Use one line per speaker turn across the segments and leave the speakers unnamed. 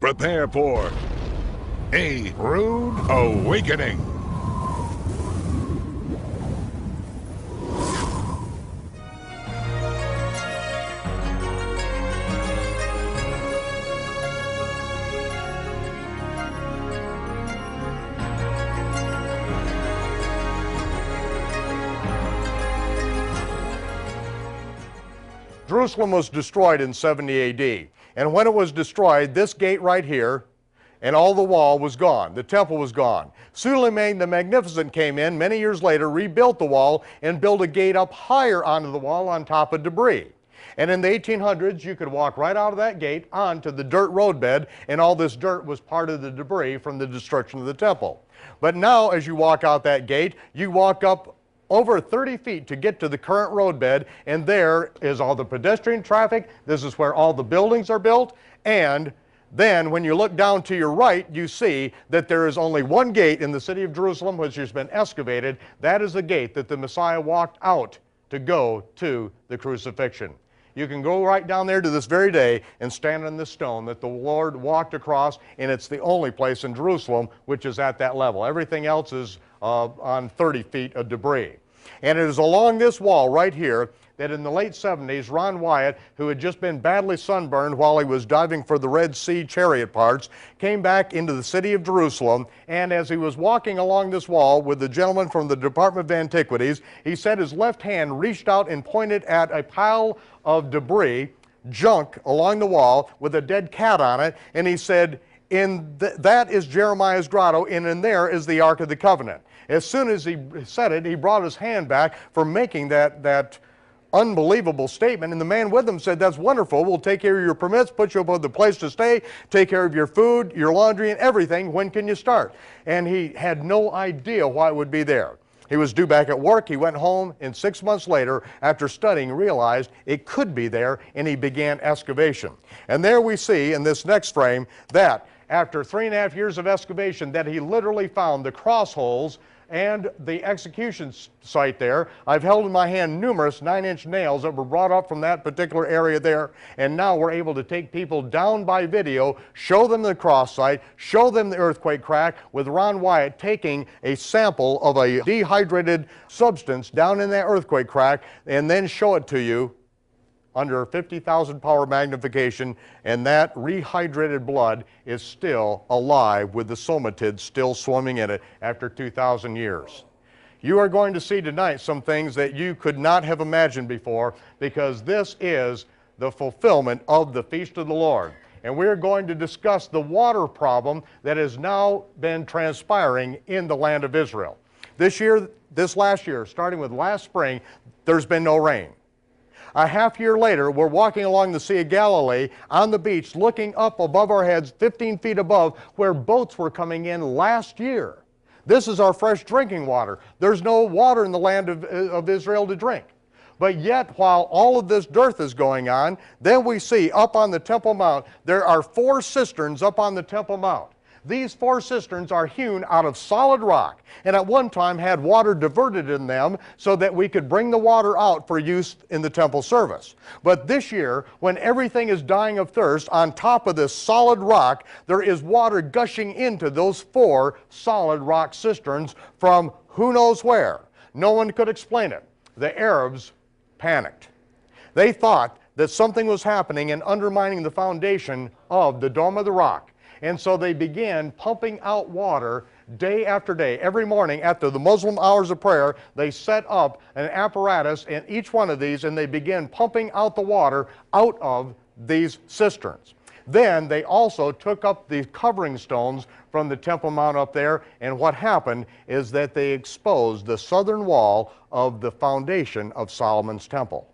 Prepare for a rude awakening.
Jerusalem was destroyed in 70 AD. And when it was destroyed, this gate right here and all the wall was gone. The temple was gone. Suleiman the Magnificent came in many years later, rebuilt the wall, and built a gate up higher onto the wall on top of debris. And in the 1800s, you could walk right out of that gate onto the dirt roadbed, and all this dirt was part of the debris from the destruction of the temple. But now, as you walk out that gate, you walk up over 30 feet to get to the current roadbed, and there is all the pedestrian traffic. This is where all the buildings are built, and then when you look down to your right, you see that there is only one gate in the city of Jerusalem which has been excavated. That is the gate that the Messiah walked out to go to the crucifixion. You can go right down there to this very day and stand on this stone that the Lord walked across, and it's the only place in Jerusalem which is at that level. Everything else is on 30 feet of debris. And it is along this wall right here that in the late 70s, Ron Wyatt, who had just been badly sunburned while he was diving for the Red Sea chariot parts, came back into the city of Jerusalem, and as he was walking along this wall with the gentleman from the Department of Antiquities, he said his left hand reached out and pointed at a pile of debris, junk along the wall with a dead cat on it, and he said, that is Jeremiah's grotto, and in there is the Ark of the Covenant. As soon as he said it, he brought his hand back for making that unbelievable statement, and the man with him said, that's wonderful, we'll take care of your permits, put you up with a place to stay, take care of your food, your laundry, and everything. When can you start? And he had no idea why it would be there. He was due back at work, he went home, and 6 months later, after studying, realized it could be there, and he began excavation. And there we see in this next frame that after 3.5 years of excavation, that he literally found the cross holes and the execution site there. I've held in my hand numerous 9-inch nails that were brought up from that particular area there, and now we're able to take people down by video, show them the cross site, show them the earthquake crack, with Ron Wyatt taking a sample of a dehydrated substance down in that earthquake crack, and then show it to you under 50,000 power magnification, and that rehydrated blood is still alive with the somatids still swimming in it after 2,000 years. You are going to see tonight some things that you could not have imagined before, because this is the fulfillment of the Feast of the Lord. And we're going to discuss the water problem that has now been transpiring in the land of Israel. This last year, starting with last spring, there's been no rain. A half year later, we're walking along the Sea of Galilee on the beach, looking up above our heads, 15 feet above, where boats were coming in last year. This is our fresh drinking water. There's no water in the land of Israel to drink. But yet, while all of this dearth is going on, then we see up on the Temple Mount, there are 4 cisterns up on the Temple Mount. These 4 cisterns are hewn out of solid rock, and at one time had water diverted in them so that we could bring the water out for use in the temple service. But this year, when everything is dying of thirst, on top of this solid rock, there is water gushing into those 4 solid rock cisterns from who knows where. No one could explain it. The Arabs panicked. They thought that something was happening and undermining the foundation of the Dome of the Rock. And so they began pumping out water day after day. Every morning after the Muslim hours of prayer, they set up an apparatus in each one of these, and they began pumping out the water out of these cisterns. Then they also took up the covering stones from the Temple Mount up there, and what happened is that they exposed the southern wall of the foundation of Solomon's temple.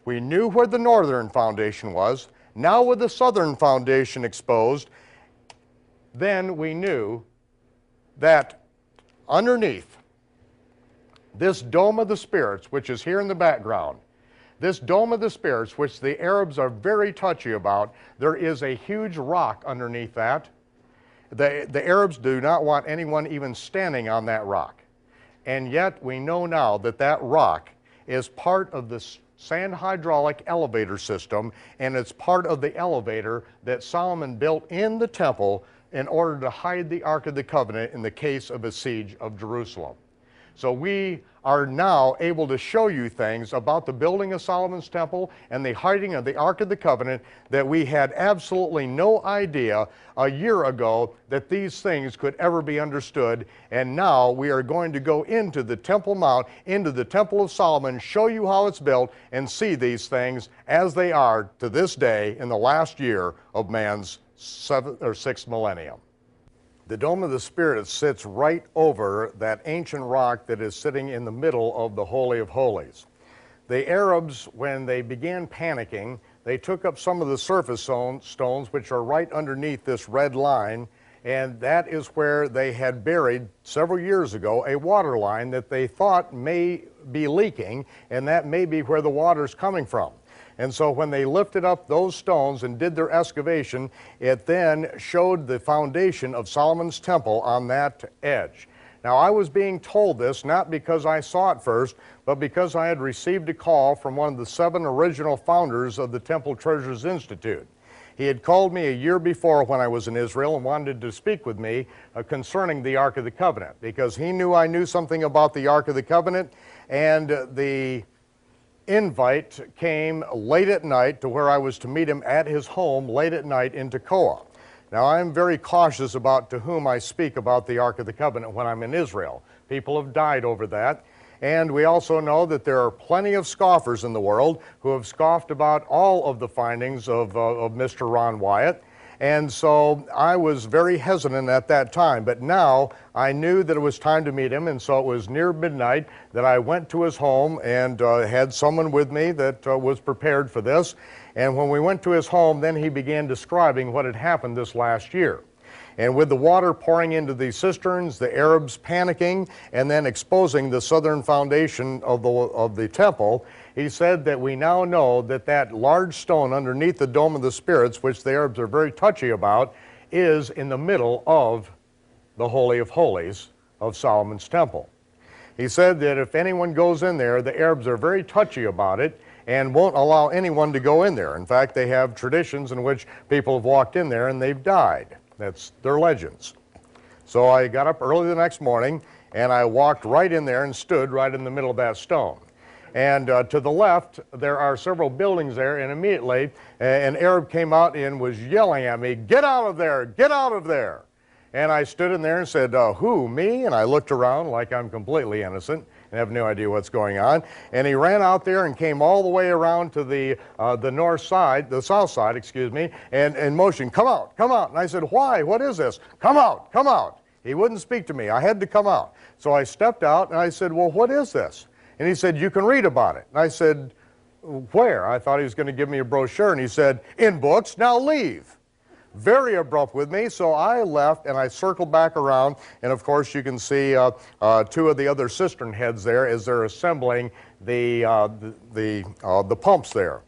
We knew where the northern foundation was. Now with the southern foundation exposed, then we knew that underneath this Dome of the Spirits, which is here in the background, this Dome of the Spirits, which the Arabs are very touchy about, there is a huge rock underneath that. The Arabs do not want anyone even standing on that rock. And yet we know now that that rock is part of the sand hydraulic elevator system, and it's part of the elevator that Solomon built in the temple in order to hide the Ark of the Covenant in the case of a siege of Jerusalem. So we are now able to show you things about the building of Solomon's temple and the hiding of the Ark of the Covenant that we had absolutely no idea a year ago that these things could ever be understood. And now we are going to go into the Temple Mount, into the Temple of Solomon, show you how it's built, and see these things as they are to this day in the last year of man's sixth millennium. The Dome of the Spirit sits right over that ancient rock that is sitting in the middle of the Holy of Holies. The Arabs, when they began panicking, they took up some of the surface stones which are right underneath this red line, and that is where they had buried several years ago a water line that they thought may be leaking, and that may be where the water is coming from. And so when they lifted up those stones and did their excavation, it then showed the foundation of Solomon's temple on that edge. Now, I was being told this not because I saw it first, but because I had received a call from one of the 7 original founders of the Temple Treasures Institute. He had called me a year before when I was in Israel and wanted to speak with me concerning the Ark of the Covenant, because he knew I knew something about the Ark of the Covenant, and the invite came late at night to where I was to meet him at his home late at night in Tekoa. Now, I'm very cautious about to whom I speak about the Ark of the Covenant when I'm in Israel. People have died over that. And we also know that there are plenty of scoffers in the world who have scoffed about all of the findings of Mr. Ron Wyatt. And so I was very hesitant at that time, but now I knew that it was time to meet him, and so it was near midnight that I went to his home and had someone with me that was prepared for this. And when we went to his home, then he began describing what had happened this last year. And with the water pouring into the cisterns, the Arabs panicking, and then exposing the southern foundation of the temple, he said that we now know that that large stone underneath the Dome of the Spirits, which the Arabs are very touchy about, is in the middle of the Holy of Holies of Solomon's temple. He said that if anyone goes in there, the Arabs are very touchy about it and won't allow anyone to go in there. In fact, they have traditions in which people have walked in there and they've died. That's their legends. So I got up early the next morning and I walked right in there and stood right in the middle of that stone. And to the left, there are several buildings there, and immediately an Arab came out and was yelling at me, "Get out of there, get out of there." And I stood in there and said, "Who, me?" And I looked around like I'm completely innocent and have no idea what's going on. And he ran out there and came all the way around to the north side, the south side, excuse me, and motioned, "Come out, come out." And I said, "Why? What is this? Come out, come out." He wouldn't speak to me. I had to come out. So I stepped out and I said, "Well, what is this?" And he said, "You can read about it." And I said, "Where?" I thought he was going to give me a brochure, and he said, "In books, now leave." Very abrupt with me, so I left and I circled back around, and of course you can see 2 of the other cistern heads there as they're assembling the pumps there.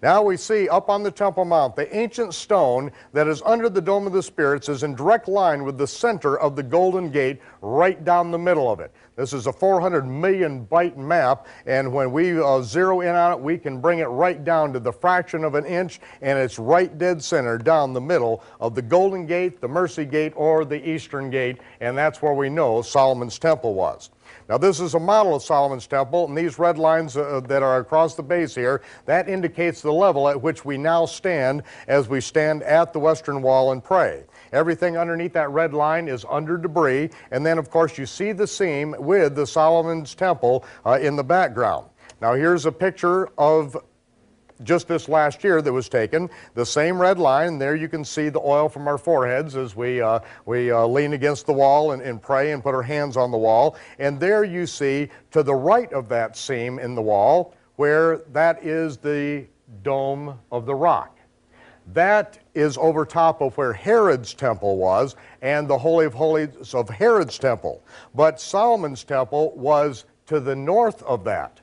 Now we see up on the Temple Mount, the ancient stone that is under the Dome of the Spirits is in direct line with the center of the Golden Gate right down the middle of it. This is a 400 million byte map, and when we zero in on it, we can bring it right down to the fraction of an inch, and it's right dead center down the middle of the Golden Gate, the Mercy Gate, or the Eastern Gate, and that's where we know Solomon's temple was. Now, this is a model of Solomon's temple, and these red lines that are across the base here, that indicates the level at which we now stand as we stand at the western wall and pray. Everything underneath that red line is under debris, and then, of course, you see the seam with the Solomon's temple in the background. Now, here's a picture of just this last year that was taken, the same red line. There you can see the oil from our foreheads as we lean against the wall and pray and put our hands on the wall. And there you see to the right of that seam in the wall where that is the Dome of the Rock. That is over top of where Herod's temple was and the Holy of Holies of Herod's temple. But Solomon's temple was to the north of that.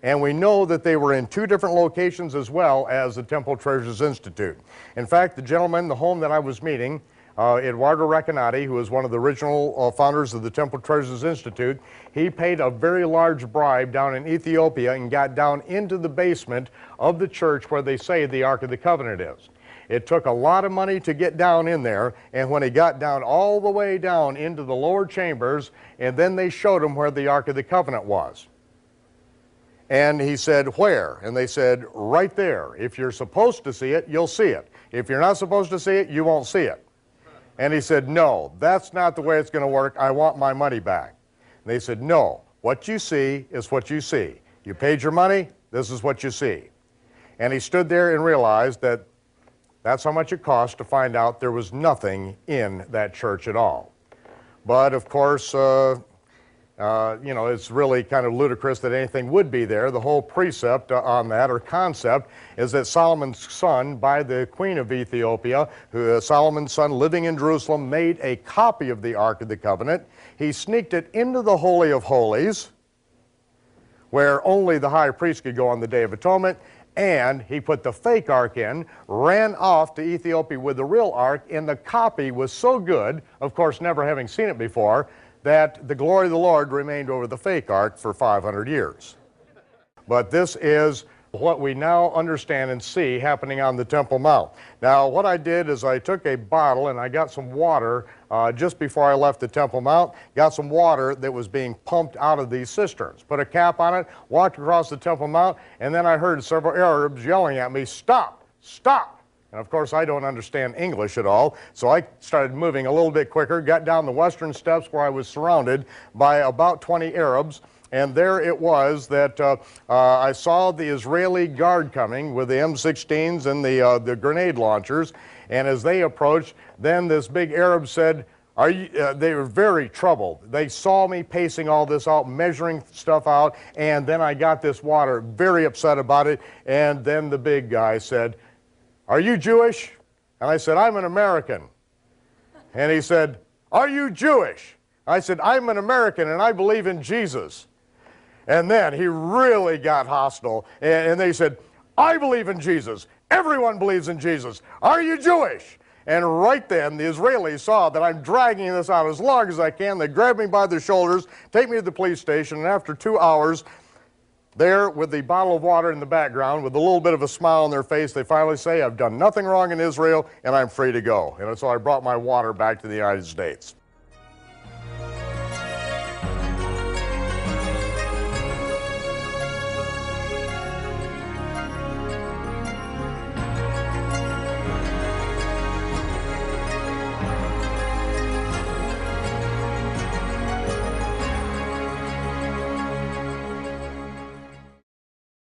And we know that they were in 2 different locations as well as the Temple Treasures Institute. In fact, the gentleman, the home that I was meeting, Eduardo Recanati, who was one of the original founders of the Temple Treasures Institute, he paid a very large bribe down in Ethiopia and got down into the basement of the church where they say the Ark of the Covenant is. It took a lot of money to get down in there, and when he got down all the way down into the lower chambers, and then they showed him where the Ark of the Covenant was. And he said, "Where?" And they said, "Right there. If you're supposed to see it, you'll see it. If you're not supposed to see it, you won't see it." And he said, "No, that's not the way it's going to work. I want my money back." And they said, "No, what you see is what you see. You paid your money, this is what you see." And he stood there and realized that that's how much it cost to find out there was nothing in that church at all. But of course, you know, it's really kind of ludicrous that anything would be there. The whole precept on that, or concept, is that Solomon's son, by the queen of Ethiopia, Solomon's son living in Jerusalem, made a copy of the Ark of the Covenant. He sneaked it into the Holy of Holies, where only the high priest could go on the Day of Atonement, and he put the fake ark in, ran off to Ethiopia with the real ark, and the copy was so good, of course never having seen it before, that the glory of the Lord remained over the fake ark for 500 years. But this is what we now understand and see happening on the Temple Mount. Now, what I did is I took a bottle and I got some water just before I left the Temple Mount, got some water that was being pumped out of these cisterns, put a cap on it, walked across the Temple Mount, and then I heard several Arabs yelling at me, "Stop! Stop!" And of course, I don't understand English at all, so I started moving a little bit quicker, got down the western steps where I was surrounded by about 20 Arabs, and there it was that I saw the Israeli guard coming with the M16s and the grenade launchers, and as they approached, then this big Arab said, they were very troubled. They saw me pacing all this out, measuring stuff out, and then I got this water, very upset about it, and then the big guy said, "Are you Jewish?" And I said, "I'm an American." And he said, "Are you Jewish?" I said, "I'm an American and I believe in Jesus." And then he really got hostile, and they said, "I believe in Jesus. Everyone believes in Jesus. Are you Jewish?" And right then, the Israelis saw that I'm dragging this out as long as I can. They grab me by the shoulders, take me to the police station, and after 2 hours, there with the bottle of water in the background, with a little bit of a smile on their face, they finally say, "I've done nothing wrong in Israel, and I'm free to go." And so I brought my water back to the United States.